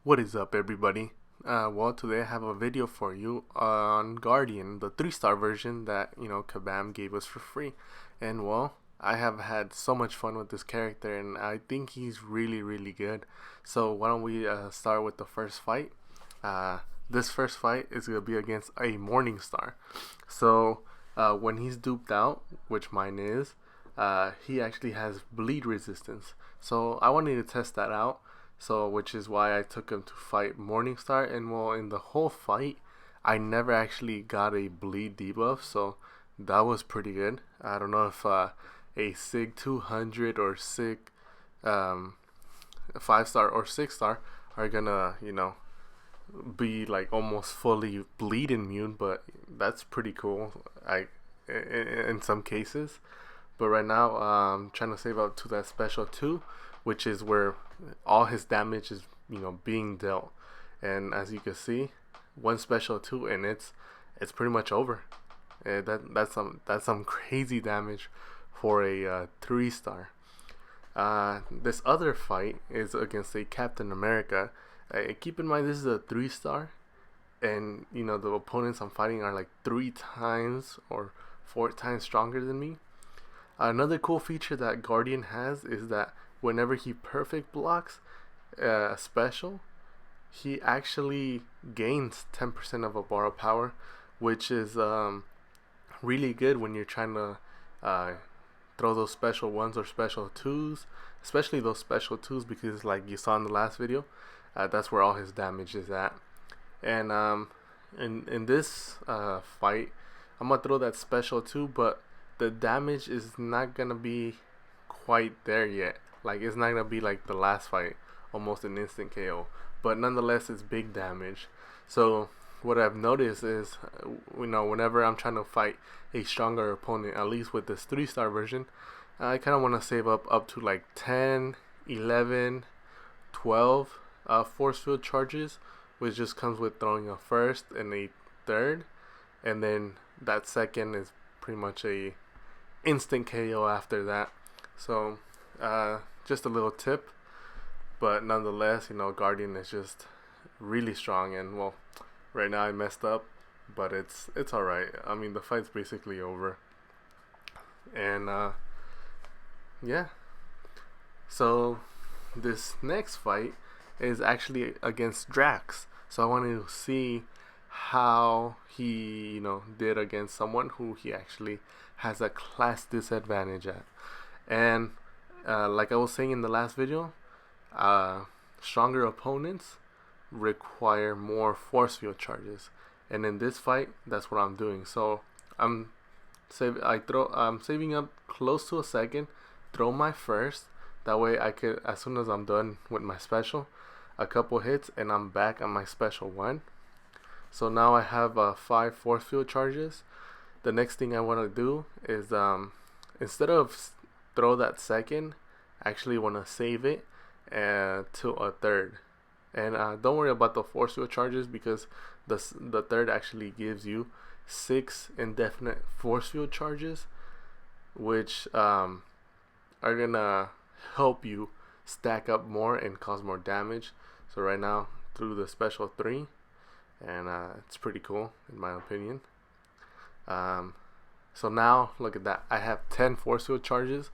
What is up, everybody? Well, today I have a video for you on Guardian, the 3-star version that, Kabam gave us for free. And, well, I have had so much fun with this character, and I think he's really, really good. So, why don't we start with the first fight? This first fight is going to be against a Morningstar. So, when he's duped out, which mine is, he actually has bleed resistance. So, I wanted to test that out. So, which is why I took him to fight Morningstar, and well, in the whole fight, I never actually got a bleed debuff, so that was pretty good. I don't know if a Sig 200 or Sig 5-star or 6-star are gonna, be like almost fully bleed immune, but that's pretty cool. In some cases. But right now, I'm trying to save up to that special 2, which is where all his damage is, being dealt. And as you can see, one special 2, and it's pretty much over. That's some crazy damage for a 3-star. This other fight is against a Captain America. Keep in mind, this is a 3-star, and the opponents I'm fighting are like 3 times or 4 times stronger than me. Another cool feature that Guardian has is that whenever he perfect blocks a special, he actually gains 10% of a bar of power, which is really good when you're trying to throw those special 1s or special 2s, especially those special 2s, because like you saw in the last video, that's where all his damage is at. And in this fight, I'm gonna throw that special 2, but the damage is not gonna be quite there yet. Like, it's not gonna be like the last fight, almost an instant KO, but nonetheless it's big damage. So what I've noticed is, whenever I'm trying to fight a stronger opponent, at least with this 3-star version, I kind of want to save up to like 10, 11, 12 force field charges, which just comes with throwing a first and a third, and then that second is pretty much a instant KO after that. So just a little tip, but nonetheless, Guardian is just really strong. And well, right now I messed up, but it's alright. I mean, the fight's basically over. And yeah, so this next fight is actually against Drax. So I wanted to see how he did against someone who he actually has a class disadvantage at. And like I was saying in the last video, stronger opponents require more force field charges, and in this fight, that's what I'm doing. So I'm saving up close to a second, throw my first, that way I could, as soon as I'm done with my special, a couple hits and I'm back on my special 1. So now I have 5 force field charges. The next thing I want to do is, instead of throw that second, I actually want to save it to a third. And don't worry about the force field charges, because the third actually gives you 6 indefinite force field charges, which are gonna help you stack up more and cause more damage. So right now, through the special 3, and it's pretty cool in my opinion. So now look at that, I have 10 force field charges,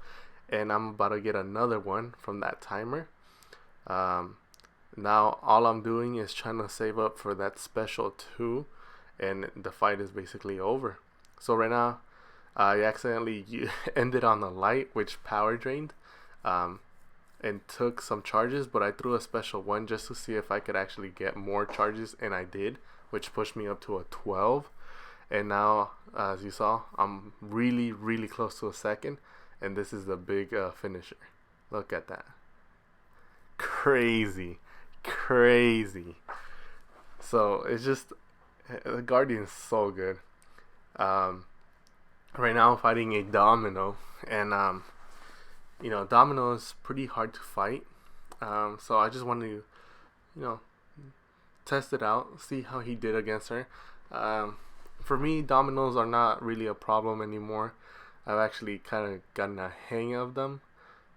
and I'm about to get another one from that timer. Now all I'm doing is trying to save up for that special 2, and the fight is basically over. So right now I accidentally ended on the light, which power drained and took some charges, but I threw a special 1 just to see if I could actually get more charges, and I did, which pushed me up to a 12. And now, as you saw, I'm really, really close to a second, and this is the big finisher. Look at that. Crazy. So it's just, the Guardian's so good. Right now I'm fighting a Domino, and Domino is pretty hard to fight. So I just wanted to, test it out, see how he did against her. For me, Dominos are not really a problem anymore. I've actually kind of gotten a hang of them,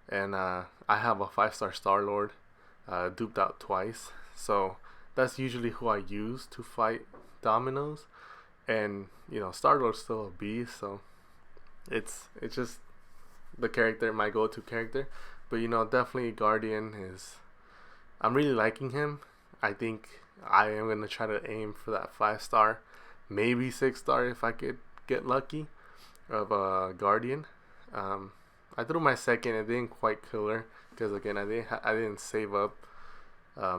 and I have a 5-star Star-Lord, duped out twice. So that's usually who I use to fight Dominoes. And Star-Lord's still a beast, so it's just the character, my go-to character. But definitely Guardian is. I'm really liking him. I think I am gonna try to aim for that 5-star, maybe 6-star if I could get lucky of Guardian. I threw my second. It didn't quite kill her because again I didn't save up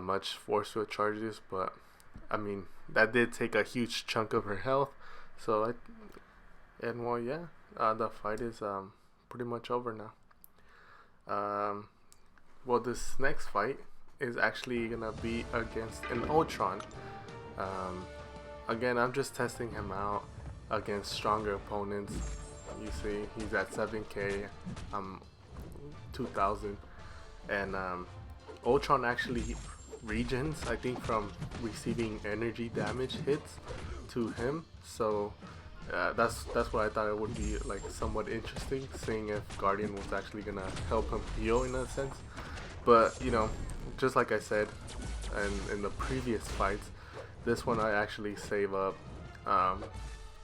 much force field charges, but I mean that did take a huge chunk of her health. So the fight is pretty much over now. Well, this next fight is actually gonna be against an Ultron. Again, I'm just testing him out against stronger opponents. You see, he's at 7k. I'm 2000, and Ultron actually regens, I think, from receiving energy damage hits to him. So that's why I thought it would be like somewhat interesting, seeing if Guardian was actually gonna help him heal in a sense. But just like I said, and in the previous fights, this one I actually save up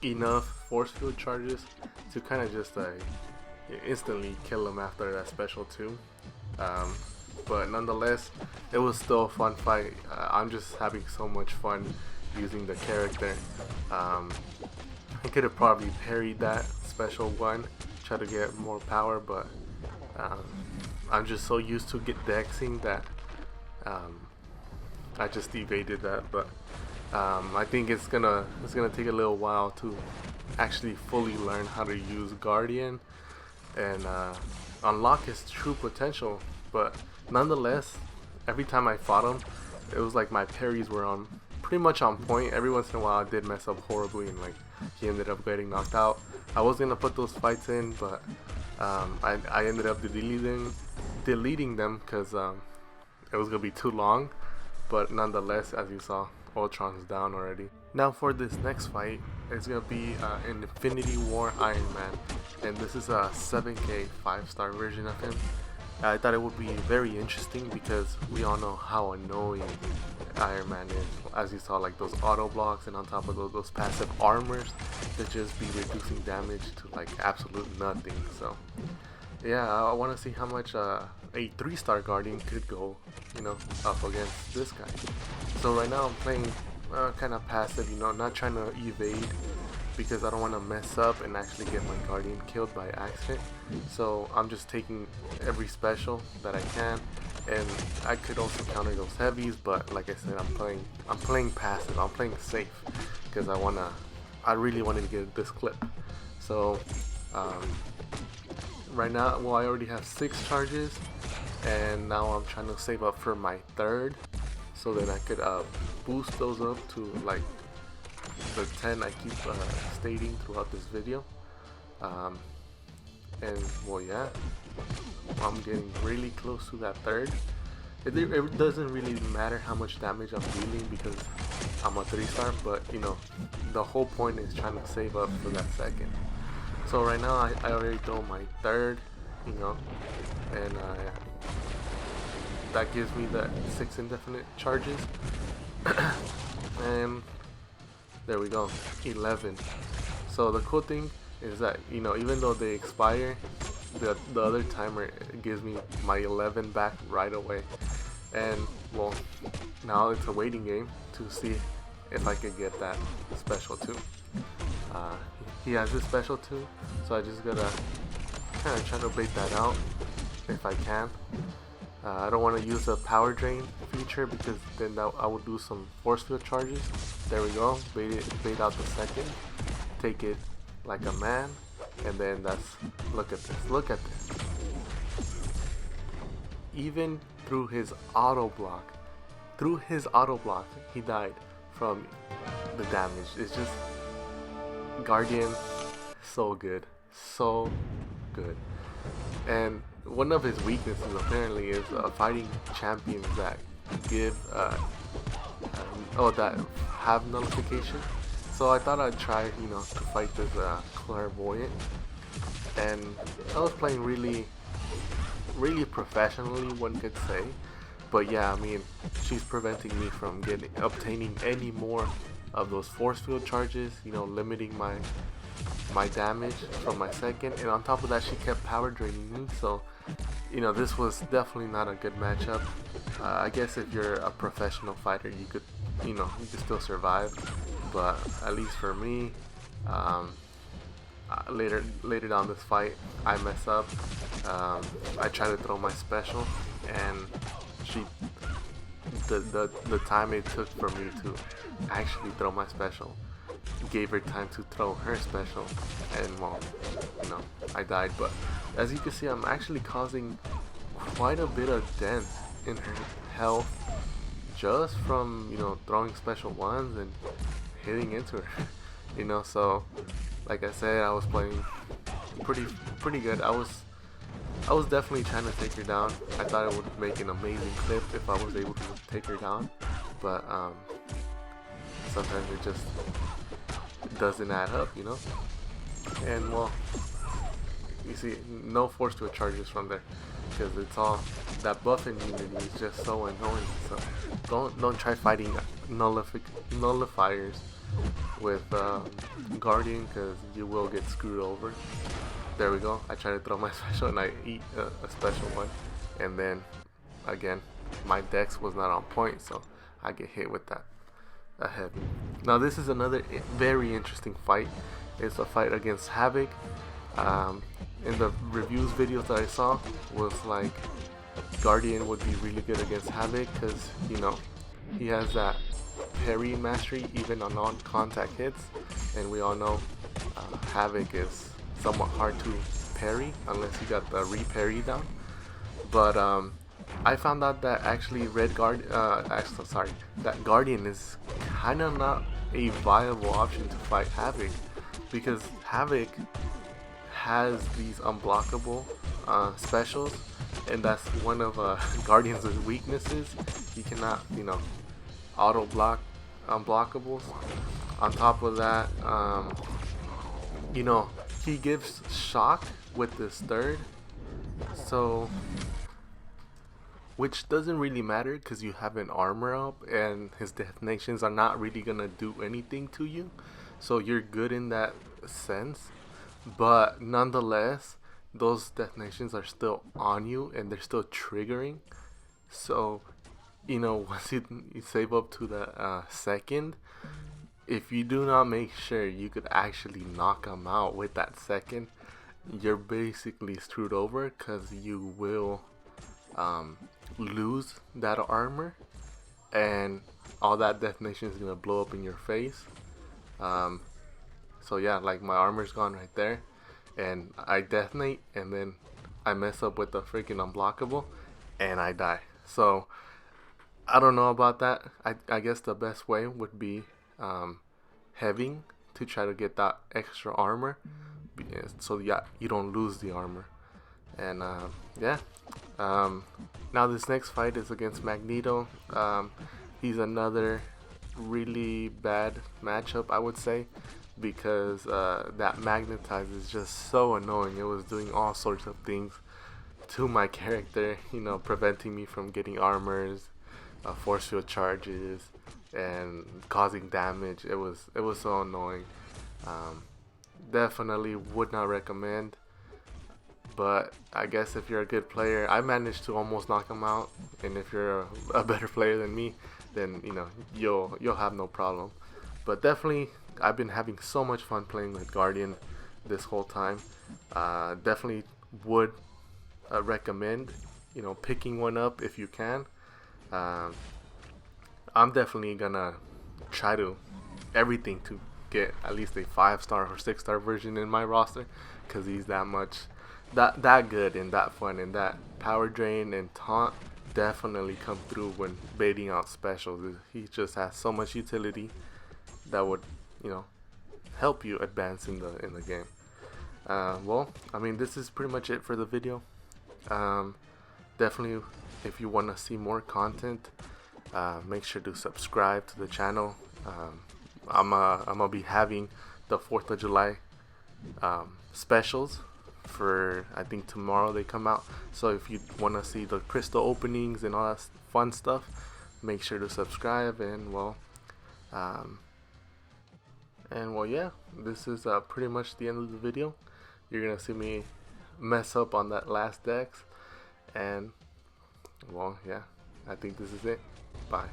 enough force field charges to kind of just instantly kill him after that special too. But nonetheless, it was still a fun fight. I'm just having so much fun using the character. I could have probably parried that special one, try to get more power, but I'm just so used to dexing that I just evaded that. But I think it's gonna take a little while to actually fully learn how to use Guardian and unlock his true potential. But nonetheless, every time I fought him, it was like my parries were pretty much on point. Every once in a while I did mess up horribly and like he ended up getting knocked out. I was gonna put those fights in, but I ended up deleting them because it was gonna be too long. But nonetheless, as you saw, Ultron's down already. Now for this next fight, it's gonna be an Infinity War Ironman, and this is a 7k 5-star version of him. I thought it would be very interesting because we all know how annoying Iron Man is. As you saw, like those auto blocks, and on top of those passive armors that just be reducing damage to like absolute nothing. So yeah, I want to see how much a 3-star Guardian could go, up against this guy. So right now I'm playing kind of passive, not trying to evade because I don't want to mess up and actually get my Guardian killed by accident. So I'm just taking every special that I can, and I could also counter those heavies, but like I said, I'm playing passive. I'm playing safe because I really wanted to get this clip. So right now, well, I already have 6 charges, and now I'm trying to save up for my 3rd so that I could boost those up to like the 10 I keep stating throughout this video. And well, yeah, I'm getting really close to that 3rd. It doesn't really matter how much damage I'm dealing because I'm a 3-star, but the whole point is trying to save up for that 2nd. So right now I already throw my 3rd, and that gives me the 6 indefinite charges. And there we go, 11. So the cool thing is that even though they expire, the other timer gives me my 11 back right away. And well, now it's a waiting game to see if I could get that special too. He has this special too, so I just gotta kind of try to bait that out if I can. I don't want to use a power drain feature because then I would do some force field charges. There we go, bait out the 2nd, take it like a man, and then look at this. Even through his auto block, he died from the damage. It's just Guardian, so good. And one of his weaknesses apparently is fighting champions that give that have nullification. So I thought I'd try to fight this Voyant, and I was playing really professionally, one could say. But yeah, I mean, she's preventing me from obtaining any more of those force field charges, you know, limiting my damage from my second. And on top of that, she kept power draining me, so you know, this was definitely not a good matchup. I guess if you're a professional fighter, you could, you know, you could still survive, but at least for me, later down this fight, I mess up. I try to throw my special, and she the time it took for me to actually throw my special gave her time to throw her special, and well, you know, I died. But as you can see, I'm actually causing quite a bit of dent in her health just from, you know, throwing special ones and hitting into her. You know, so like I said, I was playing pretty good. I was definitely trying to take her down. I thought it would make an amazing clip if I was able to take her down, but sometimes it just doesn't add up, you know. And well, you see, no force field charges from there, because it's all that buff immunity is just so annoying. So don't try fighting nullifiers with Guardian, because you will get screwed over. There we go. I try to throw my special and I eat a special one, and then again my dex was not on point, so I get hit with that a heavy. Now this is another very interesting fight. It's a fight against Havoc. In the reviews videos that I saw, was like Guardian would be really good against Havoc, because, you know, he has that parry mastery even on non-contact hits, and we all know Havoc is somewhat hard to parry unless you got the re-parry down. But I found out that actually that Guardian is kind of not a viable option to fight Havoc, because Havoc has these unblockable specials, and that's one of Guardian's weaknesses. He cannot, you know, auto block unblockables. On top of that, you know, he gives shock with this third, so which doesn't really matter because you have an armor up and his detonations are not really gonna do anything to you, so you're good in that sense. But nonetheless, those detonations are still on you and they're still triggering. So, you know, once you save up to the second, if you do not make sure you could actually knock him out with that second, you're basically screwed over, because you will lose that armor and all that detonation is gonna blow up in your face. So yeah, like my armor's gone right there, and I detonate, and then I mess up with the freaking unblockable, and I die. So I don't know about that. I guess the best way would be heaving to try to get that extra armor, so yeah, you don't lose the armor. And yeah, now this next fight is against Magneto. He's another really bad matchup, I would say, because that magnetize is just so annoying. It was doing all sorts of things to my character, you know, preventing me from getting armors, force field charges, and causing damage. It was so annoying. Definitely would not recommend. But I guess if you're a good player, I managed to almost knock him out, and if you're a better player than me, then, you know, you'll have no problem. But definitely, I've been having so much fun playing with Guardian this whole time. Definitely would recommend, you know, picking one up if you can. I'm definitely gonna try to everything to get at least a 5-star or 6-star version in my roster, because he's that good and that fun, and that power drain and taunt definitely come through when baiting out specials. He just has so much utility that would, you know, help you advance in the game. Well, I mean, this is pretty much it for the video. Definitely, if you want to see more content, make sure to subscribe to the channel. I'm gonna be having the 4th of July specials for, I think tomorrow they come out. So if you want to see the crystal openings and all that fun stuff, make sure to subscribe. And well, yeah, this is pretty much the end of the video. You're gonna see me mess up on that last Dex, and well, yeah, I think this is it. Bye.